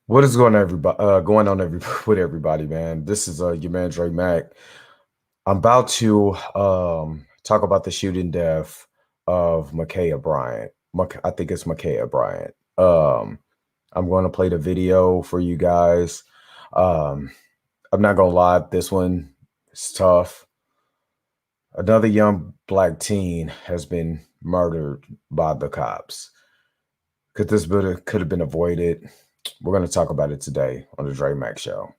What is going on with everybody, man? This is your man Dre Mac. I'm about to talk about the shooting death of Makiah Bryant. I think it's Makiah Bryant. I'm going to play the video for you guys. Um, I'm not gonna lie, this one is tough. Another young black teen has been murdered by the cops. Could have been avoided? We're going to talk about it today on the Dre Mac Show.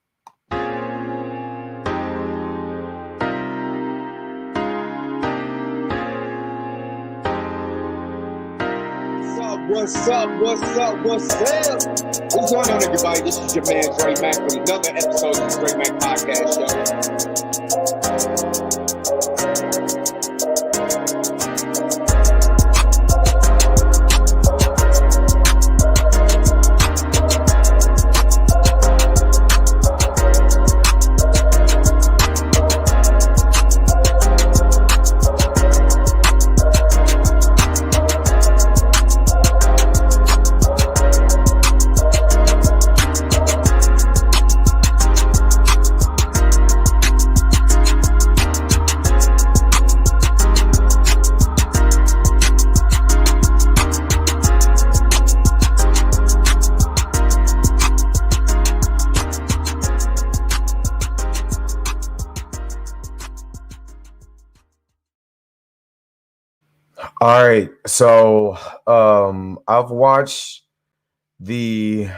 What's up? What's going on, everybody? This is your man Dre Mac with another episode of the Dre Mac Podcast All right. So I've watched the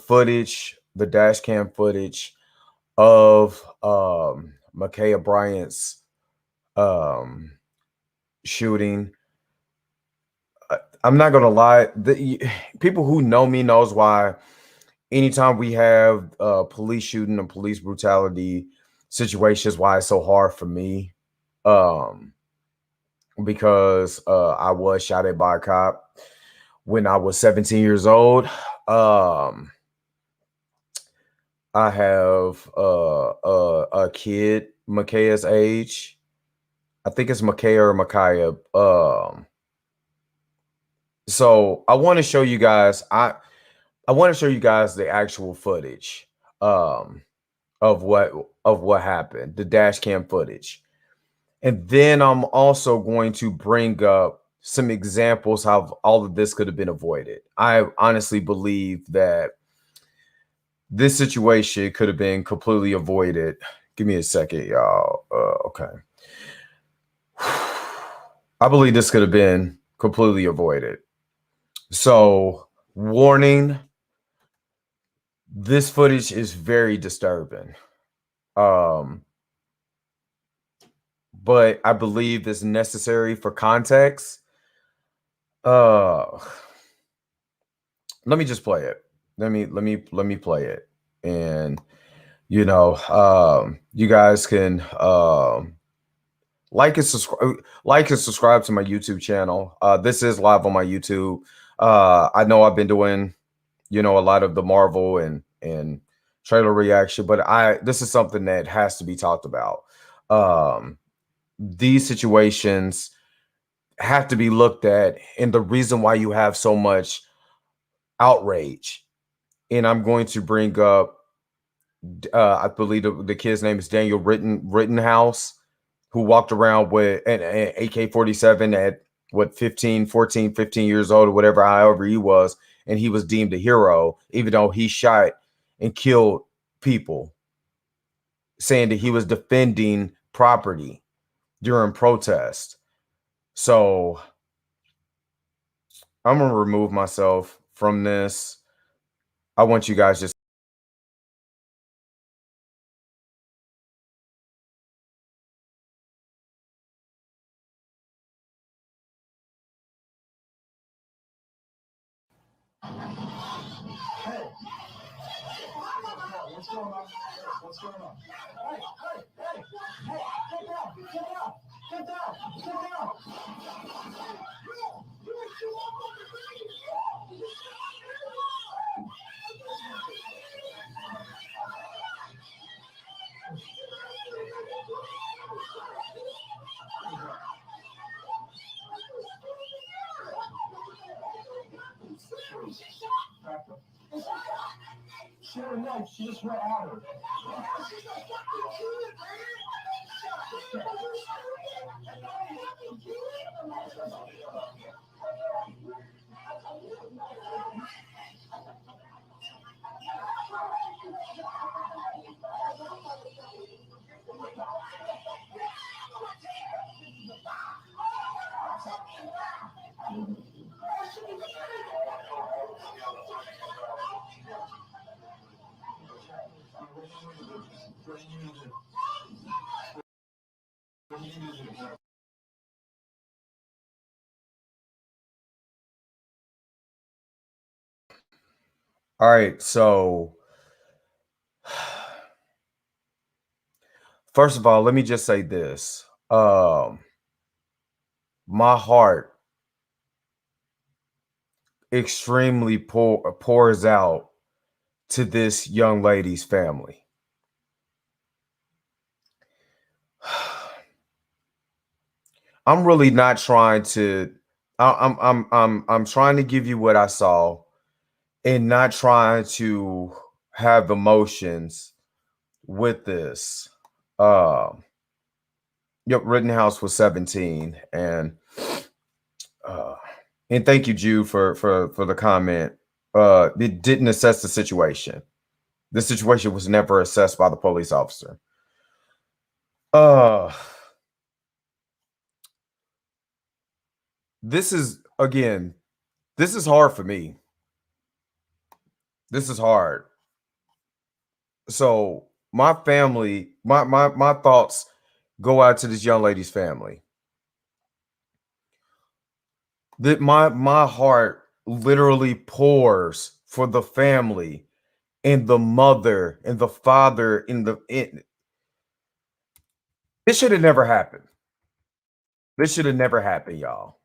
footage, the dash cam footage of Makiah Bryant's shooting. I'm not gonna lie, people who know me knows why anytime we have police shooting and police brutality situations, why it's so hard for me. Because I was shot at by a cop when I was 17 years old. I have a kid, Makiah's age. I think it's Makiah or Makiah. So I want to show you guys. I want to show you guys the actual footage of what happened, the dash cam footage. And then I'm also going to bring up some examples how all of this could have been avoided. I honestly believe that this situation could have been completely avoided. Give me a second, y'all. Okay. I believe this could have been completely avoided. So, warning, this footage is very disturbing. But I believe it's necessary for context. Let me just play it. Let me play it. And you guys can like and subscribe to my YouTube channel. This is live on my YouTube. I know I've been doing, a lot of the Marvel and trailer reaction, but this is something that has to be talked about. These situations have to be looked at, and the reason why you have so much outrage. And I'm going to bring up, I believe the kid's name is Daniel Rittenhouse, who walked around with an AK-47 at 15 years old or whatever, however he was, and he was deemed a hero, even though he shot and killed people, saying that he was defending property during protest. So I'm gonna remove myself from this. I want you guys just What's going on? What's going on? Hey, get down, get down, get down. She had a knife. She just went at her. All right, so first of all, let me just say this. My heart extremely pours out to this young lady's family. I'm really not trying to. I'm trying to give you what I saw, and not trying to have emotions with this. Yep, Rittenhouse was 17, uh, and thank you, Jude, for the comment. It didn't assess the situation. The situation was never assessed by the police officer. Uh, this is again, this is hard for me. This is hard. So my family, my thoughts go out to this young lady's family. That my heart literally pours for the family and the mother and the father this should have never happened. This should have never happened, y'all.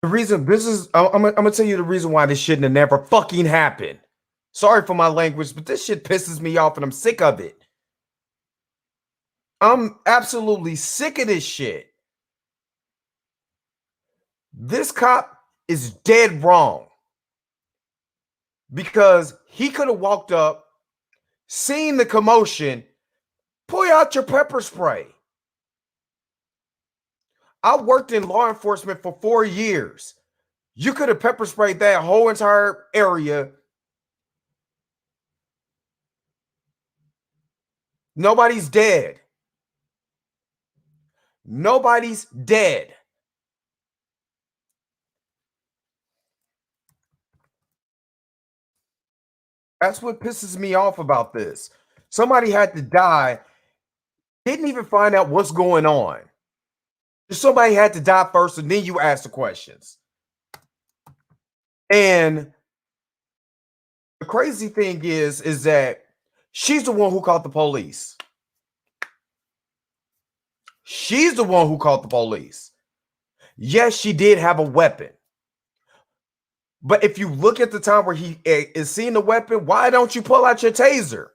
The reason this is I'm gonna tell you the reason why this shouldn't have never fucking happened. Sorry for my language, but this shit pisses me off and I'm sick of it. I'm absolutely sick of this shit. This cop is dead wrong because he could have walked up, seen the commotion, pull out your pepper spray. I worked in law enforcement for 4 years. You could have pepper sprayed that whole entire area. Nobody's dead. Nobody's dead. That's what pisses me off about this. Somebody had to die, didn't even find out what's going on. Somebody had to die first, and then you ask the questions. And the crazy thing is that she's the one who called the police. She's the one who called the police. Yes, she did have a weapon. But if you look at the time where he is seeing the weapon, why don't you pull out your taser?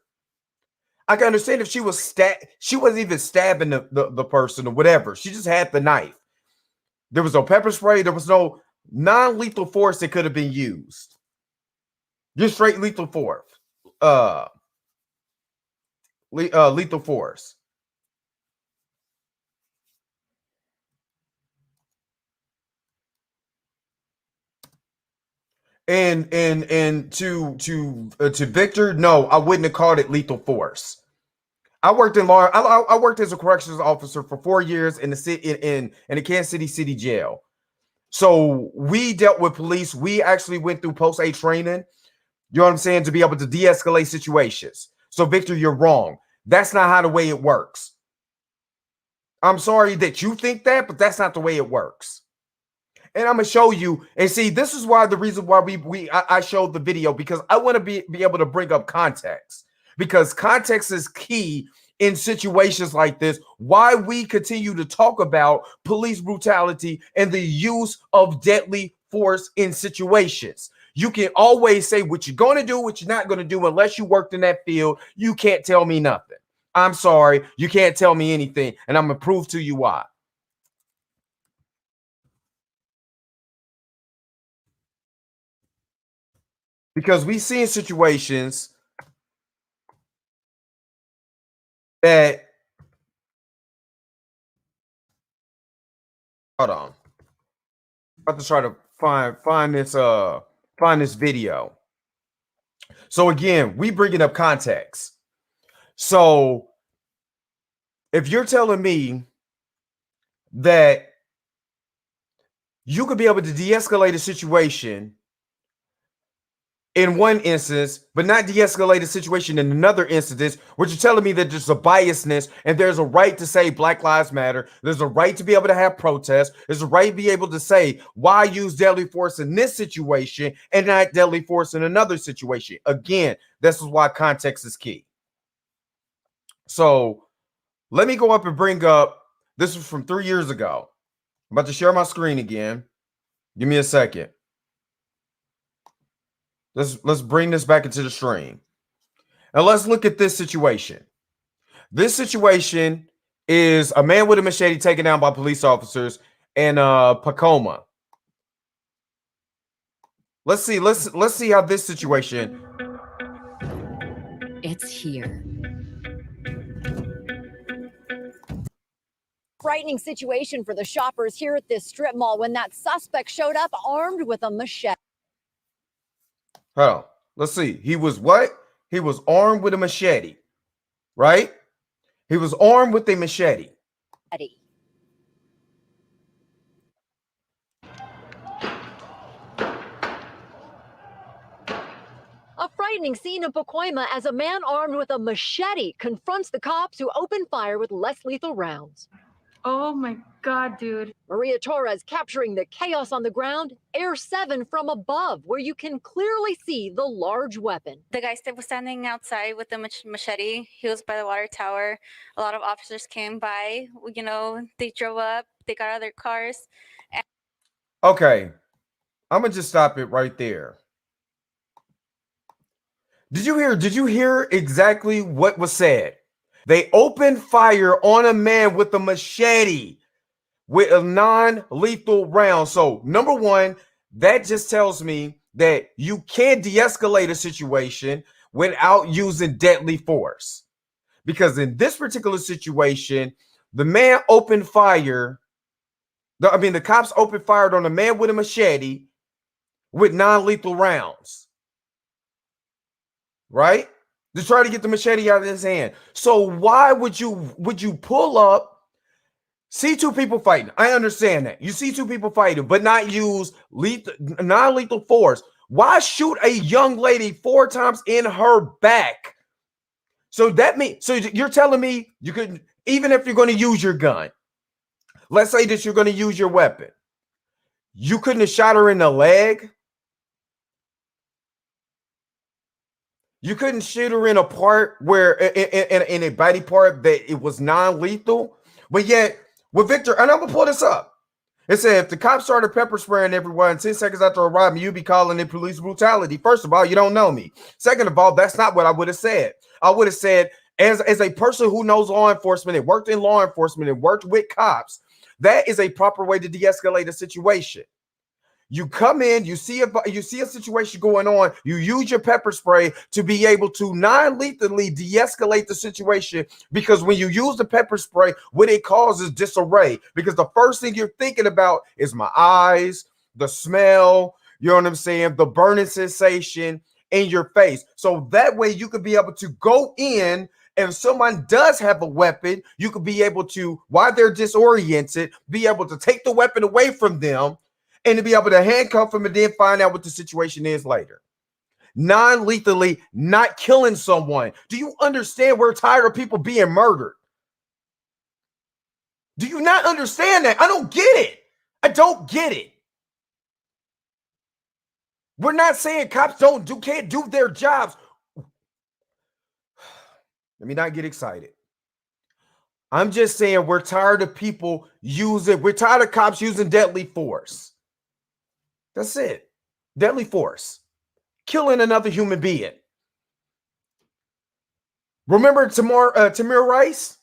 I can understand if she was she wasn't even stabbing the person or whatever. She just had the knife. There was no pepper spray. There was no non-lethal force that could have been used. Just straight lethal force. Lethal force. And to Victor, no, I wouldn't have called it lethal force. I worked in law. I worked as a corrections officer for 4 years in the city in the Kansas City jail. So we dealt with police. We actually went through post-A training. You know what I'm saying? To be able to de-escalate situations. So Victor, you're wrong. That's not how the way it works. I'm sorry that you think that, but that's not the way it works. And I'm gonna show you. And see, this is why the reason why I showed the video, because I want to be able to bring up context, because context is key in situations like this. Why we continue to talk about police brutality and the use of deadly force in situations. You can always say what you're going to do, what you're not going to do, unless you worked in that field. You can't tell me nothing. I'm sorry, you can't tell me anything, and I'm gonna prove to you why. because we see in situations that, hold on, I'm about to try to find this video. So again, we bringing up context. So if you're telling me that you could be able to de-escalate a situation in one instance, but not de-escalate a situation in another instance, what you're telling me that there's a biasness and there's a right to say Black Lives Matter. There's a right to be able to have protests. There's a right to be able to say, why use deadly force in this situation and not deadly force in another situation? Again, this is why context is key. So let me go up and bring up, this was from 3 years ago. I'm about to share my screen again. Give me a second. Let's bring this back into the stream. And let's look at this situation. This situation is a man with a machete taken down by police officers in Pacoma. Let's see how this situation. It's here. Frightening situation for the shoppers here at this strip mall when that suspect showed up armed with a machete. Hold on. Let's see. He was what? He was armed with a machete, right? He was armed with a machete. A frightening scene in Pacoima as a man armed with a machete confronts the cops who open fire with less lethal rounds. Oh my God, dude. Maria Torres capturing the chaos on the ground, Air 7 from above, where you can clearly see the large weapon. The guy was standing outside with the machete. He was by the water tower. A lot of officers came by. You know, they drove up. They got out of their cars. Okay. I'm going to just stop it right there. Did you hear exactly what was said? They opened fire on a man with a machete with a non-lethal round. So, number one, that just tells me that you can't de-escalate a situation without using deadly force. Because in this particular situation, the man opened fire. The cops opened fire on a man with a machete with non-lethal rounds. Right? To try to get the machete out of his hand. So why would you pull up, see two people fighting? I understand that. You see two people fighting, but not use non-lethal force. Why shoot a young lady 4 times in her back? So you're telling me you could, even if you're going to use your gun, let's say that you're going to use your weapon, you couldn't have shot her in the leg? You couldn't shoot her in a part where in a body part that it was non-lethal, but yet with Victor, and I'm gonna pull this up. It said if the cops started pepper spraying everyone 10 seconds after arriving, you'd be calling it police brutality. First of all, you don't know me. Second of all, that's not what I would have said. I would have said, as a person who knows law enforcement and worked in law enforcement and worked with cops, that is a proper way to de-escalate a situation. You come in, you see a situation going on, you use your pepper spray to be able to non-lethally de-escalate the situation, because when you use the pepper spray, what it causes disarray, because the first thing you're thinking about is my eyes, the smell, you know what I'm saying, the burning sensation in your face. So that way you could be able to go in, and if someone does have a weapon, you could be able to, while they're disoriented, be able to take the weapon away from them and to be able to handcuff them and then find out what the situation is later. Non-lethally, not killing someone. Do you understand we're tired of people being murdered? Do you not understand that? I don't get it. I don't get it. We're not saying cops can't do their jobs. Let me not get excited. I'm just saying we're tired of we're tired of cops using deadly force. That's it. Deadly force. Killing another human being. Remember Tamir Rice?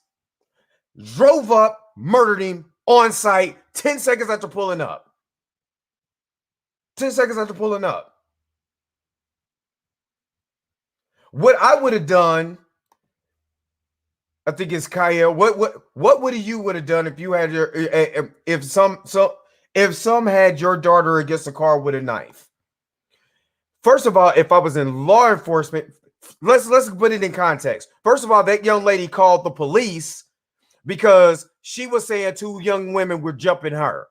Drove up, murdered him on site 10 seconds after pulling up. 10 seconds after pulling up. what I would have done, I think it's Kyle. What would you would have done if you had your if some had your daughter against a car with a knife? First of all, if I was in law enforcement, let's put it in context. First of all, that young lady called the police because she was saying two young women were jumping her.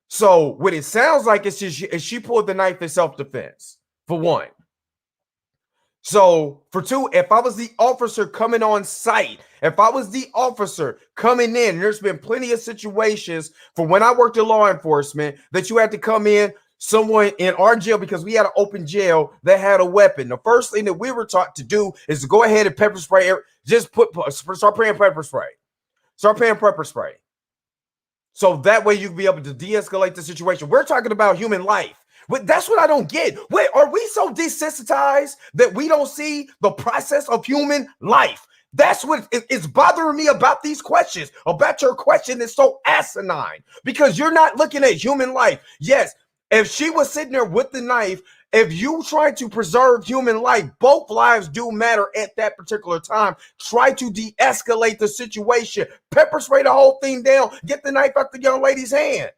So what it sounds like is she pulled the knife in self-defense, for one. So for two, if I was the officer coming on site, if I was the officer coming in, and there's been plenty of situations for when I worked in law enforcement that you had to come in, someone in our jail, because we had an open jail that had a weapon. The first thing that we were taught to do is to go ahead and pepper spray, start spraying pepper spray. Start paying pepper spray. So that way you can be able to de-escalate the situation. We're talking about human life. That's what I don't get. Wait, are we so desensitized that we don't see the process of human life? That's what is bothering me about these questions. About your question is so asinine because you're not looking at human life. Yes, if she was sitting there with the knife, if you try to preserve human life, both lives do matter at that particular time. Try to de-escalate the situation. Pepper spray the whole thing down. Get the knife out the young lady's hand.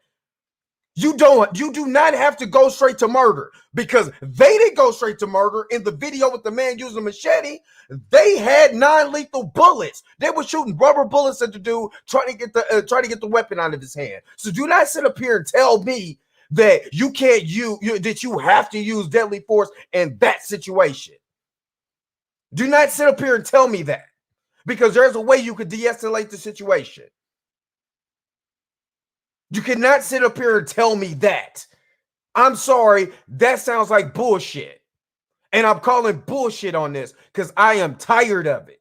You do not have to go straight to murder because they didn't go straight to murder in the video with the man using a machete. They had non-lethal bullets. They were shooting rubber bullets at the dude trying to get the weapon out of his hand. So do not sit up here and tell me that you can't that you have to use deadly force in that situation. Do not sit up here and tell me that because there's a way you could de-escalate the situation. You cannot sit up here and tell me that. I'm sorry, that sounds like bullshit. And I'm calling bullshit on this because I am tired of it.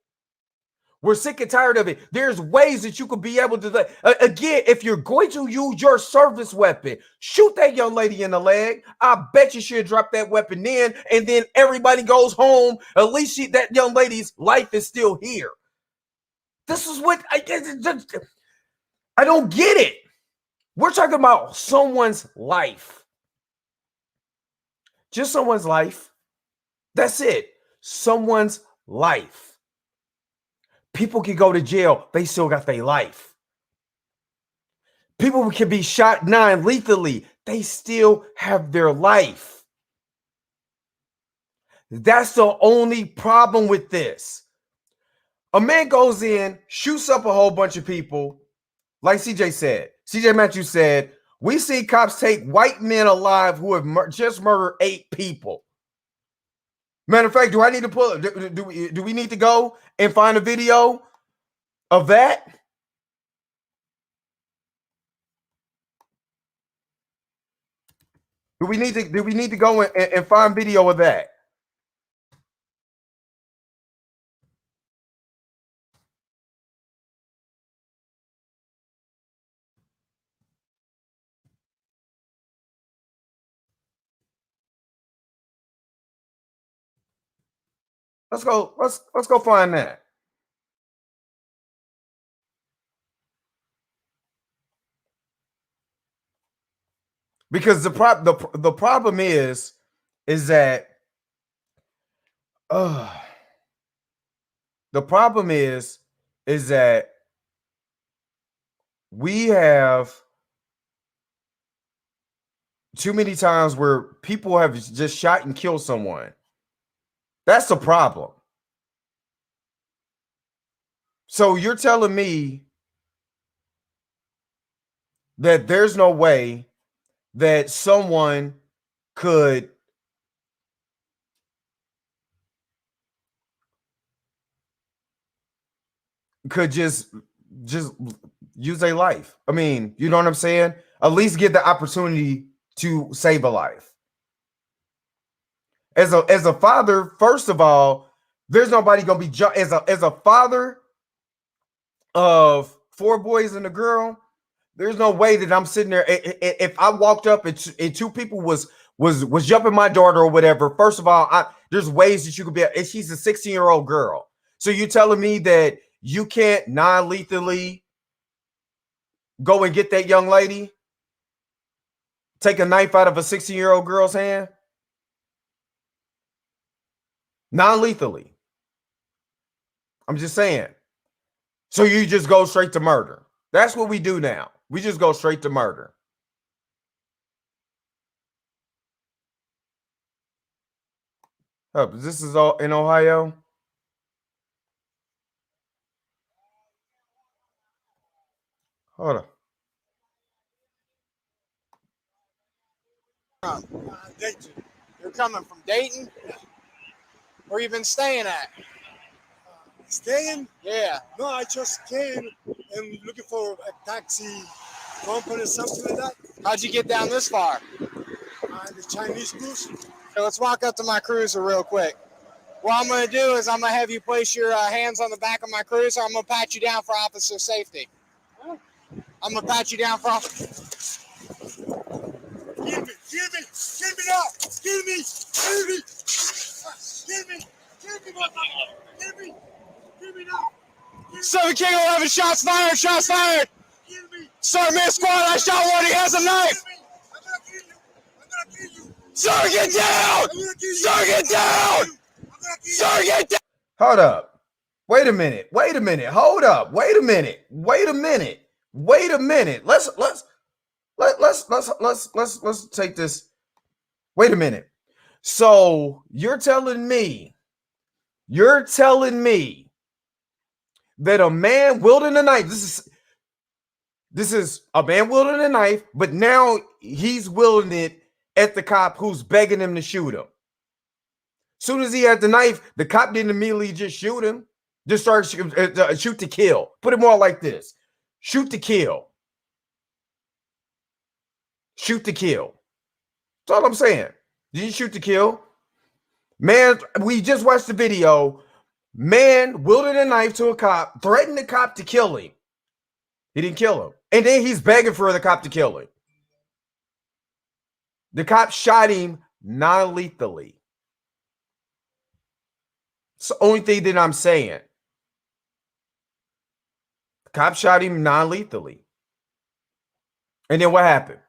We're sick and tired of it. There's ways that you could be able to, again, if you're going to use your service weapon, shoot that young lady in the leg. I bet you should drop that weapon in, and then everybody goes home. At least that young lady's life is still here. This is what I don't get it. We're talking about someone's life. Just someone's life. That's it. Someone's life. People can go to jail. They still got their life. People can be shot non-lethally. They still have their life. That's the only problem with this. A man goes in, shoots up a whole bunch of people. Like CJ said, CJ Matthews said, we see cops take white men alive who have just murdered 8 people. Matter of fact, do I need to pull it? Do we need to go and find a video of that? Do we need to go and find video of that? Let's go find that. Because the problem is that the problem is that we have too many times where people have just shot and killed someone. That's the problem. So you're telling me that there's no way that someone could just use their life. I mean, you know what I'm saying? At least get the opportunity to save a life. As a father, first of all, there's nobody gonna be as a father of 4 boys and a girl. There's no way that I'm sitting there. If I walked up and 2 people was jumping my daughter or whatever. First of all, there's ways that you could be. She's a 16-year-old girl. So you're telling me that you can't non-lethally go and get that young lady, take a knife out of a 16-year-old girl's hand? Non-lethally. I'm just saying. So you just go straight to murder. That's what we do now. We just go straight to murder. Oh, this is all in Ohio? Hold on. Dayton. You're coming from Dayton? Where you been staying at? Staying? Yeah. No, I just came and looking for a taxi company, something like that. How'd you get down this far? The Chinese booth. Okay, let's walk up to my cruiser real quick. What I'm going to do is I'm going to have you place your hands on the back of my cruiser. I'm going to pat you down for officer safety. I'm going to pat you down for Give me now! Give me! now! 7 King 11, shots fired, shots fired! Sir, mid squad, I shot one, he has a knife! Sir, get down! Sir, get down! Sir, get down! Hold up. Wait a minute. Hold up. Wait a minute. Let's take this. Wait a minute. So you're telling me that a man wielding a knife, this is a man wielding a knife, but now he's wielding it at the cop who's begging him to shoot him. Soon as he had the knife, the cop didn't immediately just shoot him. Just start shoot to kill. Put it more like this: shoot to kill. Shoot to kill. That's all I'm saying. Did you shoot to kill? Man, we just watched the video. Man wielded a knife to a cop, threatened the cop to kill him. He didn't kill him. And then he's begging for the cop to kill him. The cop shot him non-lethally. It's the only thing that I'm saying. The cop shot him non-lethally. And then what happened?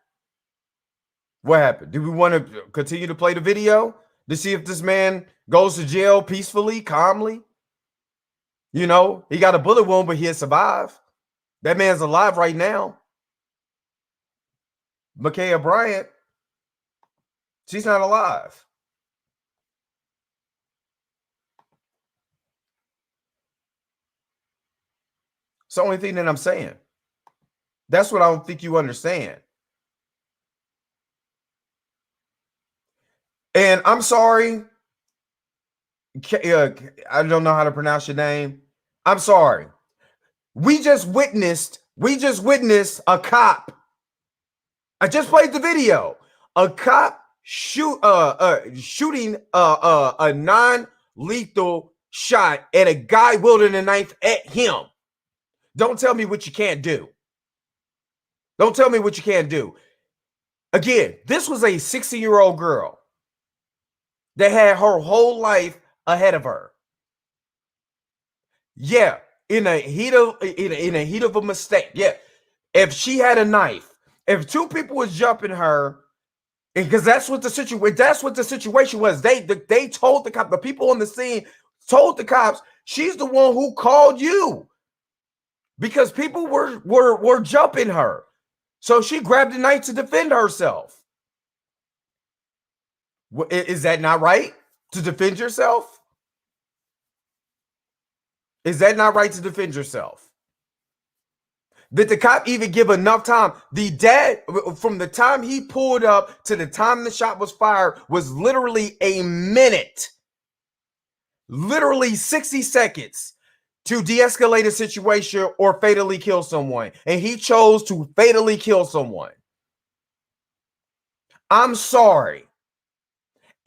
What happened? Do we want to continue to play the video to see if this man goes to jail peacefully, calmly? You know, he got a bullet wound, but he'll survive. That man's alive right now. Makiah Bryant, she's not alive. It's the only thing that I'm saying. That's what I don't think you understand. And I'm sorry. I don't know how to pronounce your name. I'm sorry. We just witnessed a cop. I just played the video. A cop shooting a non-lethal shot at a guy wielding a knife at him. Don't tell me what you can't do. Don't tell me what you can't do. Again, this was a 60-year-old girl that had her whole life ahead of her. Yeah, in a heat of a mistake. Yeah, if she had a knife, if two people was jumping her, because that's what the situation was. They told the cop, the people on the scene told the cops, she's the one who called you because people were jumping her. So she grabbed a knife to defend herself. Is that not right to defend yourself? Is that not right to defend yourself? Did the cop even give enough time? The dad, from the time he pulled up to the time the shot was fired, was literally a minute. Literally 60 seconds to de-escalate a situation or fatally kill someone. And he chose to fatally kill someone. I'm sorry.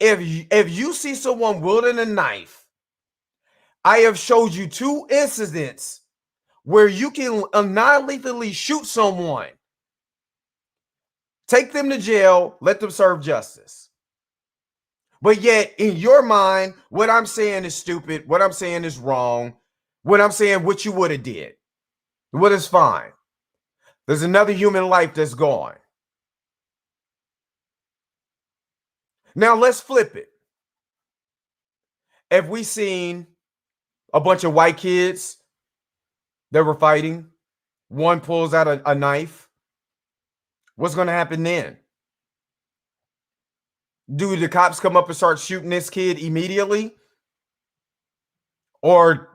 If you see someone wielding a knife, I have showed you 2 incidents where you can non-lethally shoot someone, take them to jail, let them serve justice. But yet, in your mind, what I'm saying is stupid, what I'm saying is wrong, what I'm saying, what you would have did. What is fine. There's another human life that's gone. Now let's flip it. Have we seen a bunch of white kids that were fighting? One pulls out a knife. What's going to happen then? Do the cops come up and start shooting this kid immediately? Or,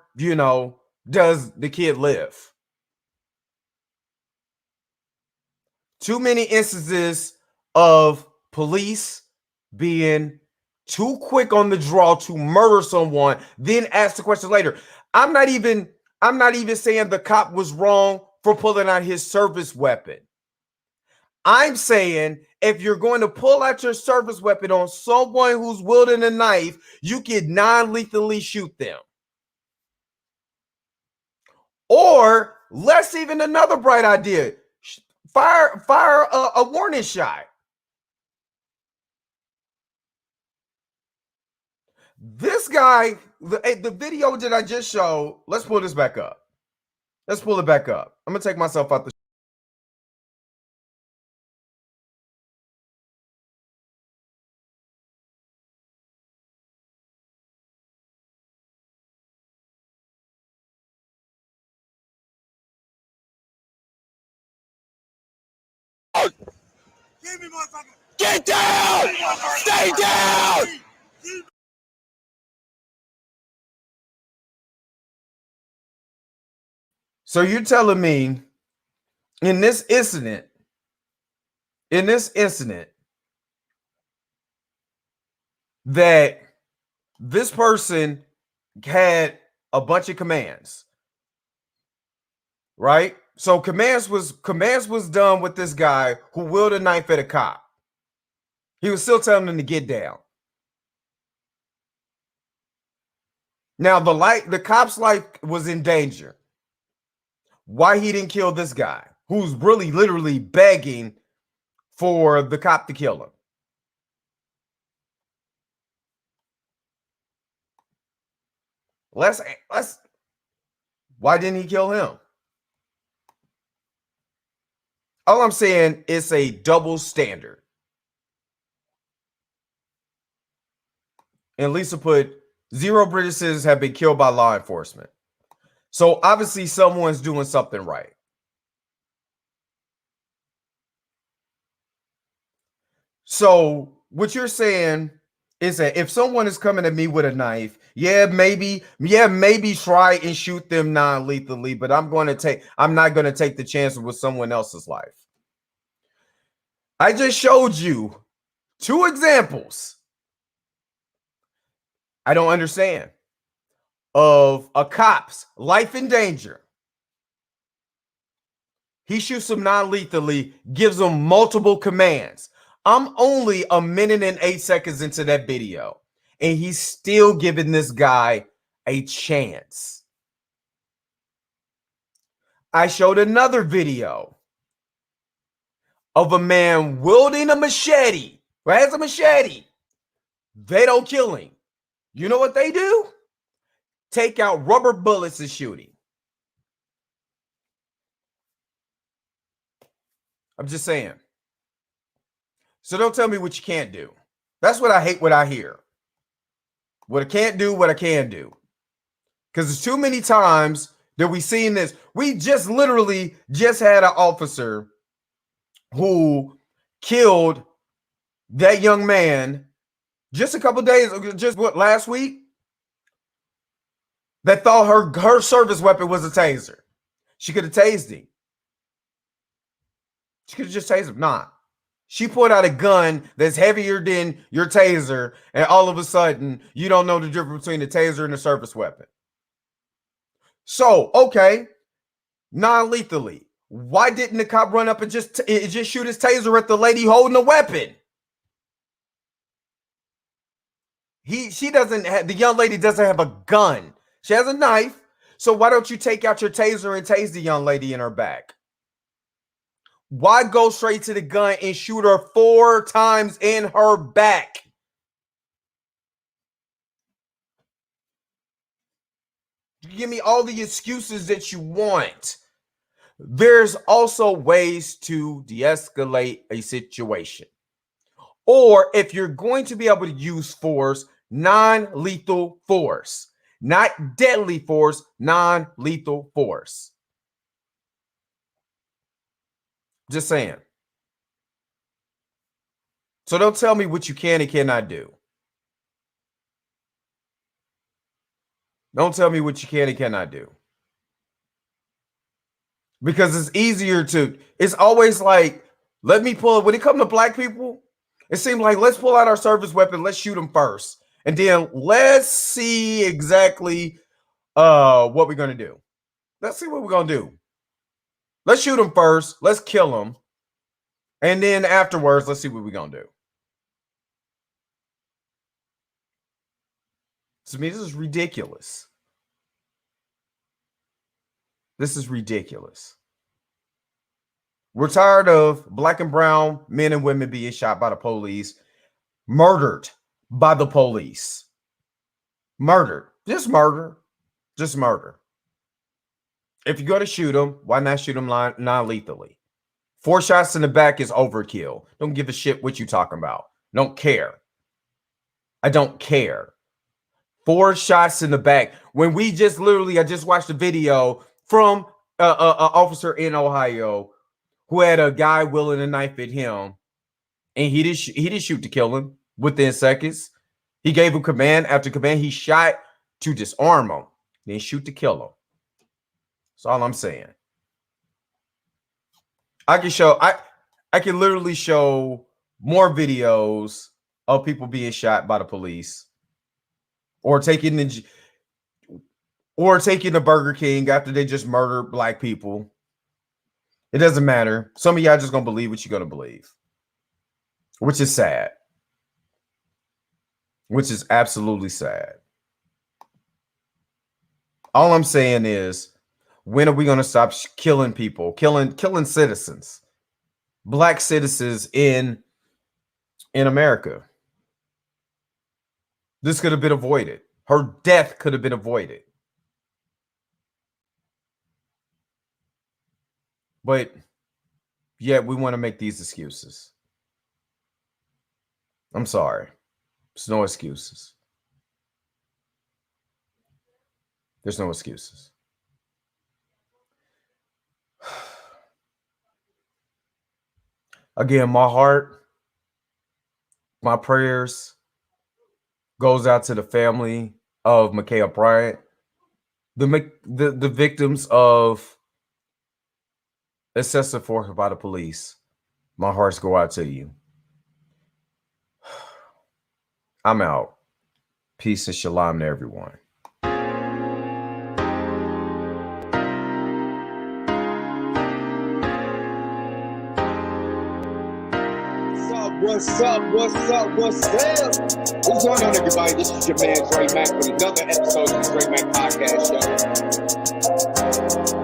does the kid live? Too many instances of police being too quick on the draw to murder someone, then ask the question later. I'm not even saying the cop was wrong for pulling out his service weapon. I'm saying if you're going to pull out your service weapon on someone who's wielding a knife, you can non-lethally shoot them. Or let's even another bright idea. Fire a warning shot. This guy, the video that I just showed, let's pull this back up. Let's pull it back up. I'm going to take myself out the Give me, motherfucker! Get down! Stay down! So you're telling me in this incident, that this person had a bunch of commands, right? So commands was done with this guy who wielded a knife at a cop. He was still telling him to get down. Now the cop's life was in danger. Why he didn't kill this guy who's really literally begging for the cop to kill him? Let's why didn't he kill him? All I'm saying is a double standard. And Lisa put 0 British citizens have been killed by law enforcement. So obviously someone's doing something right. So what you're saying is that if someone is coming at me with a knife, maybe try and shoot them non-lethally, but I'm not going to take the chance with someone else's life. I just showed you 2 examples. I don't understand. Of a cop's life in danger. He shoots him non-lethally, gives him multiple commands. I'm only 1 minute and 8 seconds into that video, and he's still giving this guy a chance. I showed another video of a man wielding a machete, who has a machete. They don't kill him. You know what they do? Take out rubber bullets and shoot him. I'm just saying. So don't tell me what you can't do. That's what I hate what I hear. What I can't do, what I can do. Because there's too many times that we've seen this. We just literally just had an officer who killed that young man just a couple days, last week? That thought her service weapon was a taser. She could have tased him. She could have just tased him. Nah. She pulled out a gun that's heavier than your taser, and all of a sudden, you don't know the difference between the taser and the service weapon. So, okay, non-lethally. Why didn't the cop run up and just shoot his taser at the lady holding the weapon? The young lady doesn't have a gun. She has a knife. So why don't you take out your taser and tase the young lady in her back? Why go straight to the gun and shoot her 4 times in her back? You give me all the excuses that you want. There's also ways to de-escalate a situation. Or if you're going to be able to use force, non-lethal force. Not deadly force, non-lethal force. Just saying. So don't tell me what you can and cannot do. Don't tell me what you can and cannot do. Because it's easier to, it's always like, let me pull, when it comes to black people, it seems like let's pull out our service weapon, let's shoot them first. And then let's see exactly what we're going to do. Let's see what we're going to do. Let's shoot them first. Let's kill them. And then afterwards, let's see what we're going to do. To me, this is ridiculous. This is ridiculous. We're tired of black and brown men and women being shot by the police, murdered by the police. Murdered. Just murder. Just murder. If you're going to shoot them, why not shoot them non-lethally? 4 shots in the back is overkill. Don't give a shit what you talking about. Don't care. I don't care. 4 shots in the back. When we just literally, I just watched a video from an officer in Ohio who had a guy willing a knife at him, and he didn't shoot to kill him within seconds. He gave him command after command. He shot to disarm him, then shoot to kill him. That's all I'm saying. I can literally show more videos of people being shot by the police, or taking the Burger King after they just murdered black people. It doesn't matter. Some of y'all just gonna believe what you're gonna believe, which is sad. Which is absolutely sad. All I'm saying is, when are we gonna stop killing people, killing citizens, black citizens in America? This could have been avoided. Her death could have been avoided. But yet we want to make these excuses. I'm sorry. There's no excuses. There's no excuses. Again, my heart, my prayers goes out to the family of Makiah Bryant, the victims of excessive force by the police. My hearts go out to you. I'm out. Peace and shalom to everyone. What's up? What's going on, everybody? This is your man, Dre Mack, with another episode of the Dre Mack Podcast Show.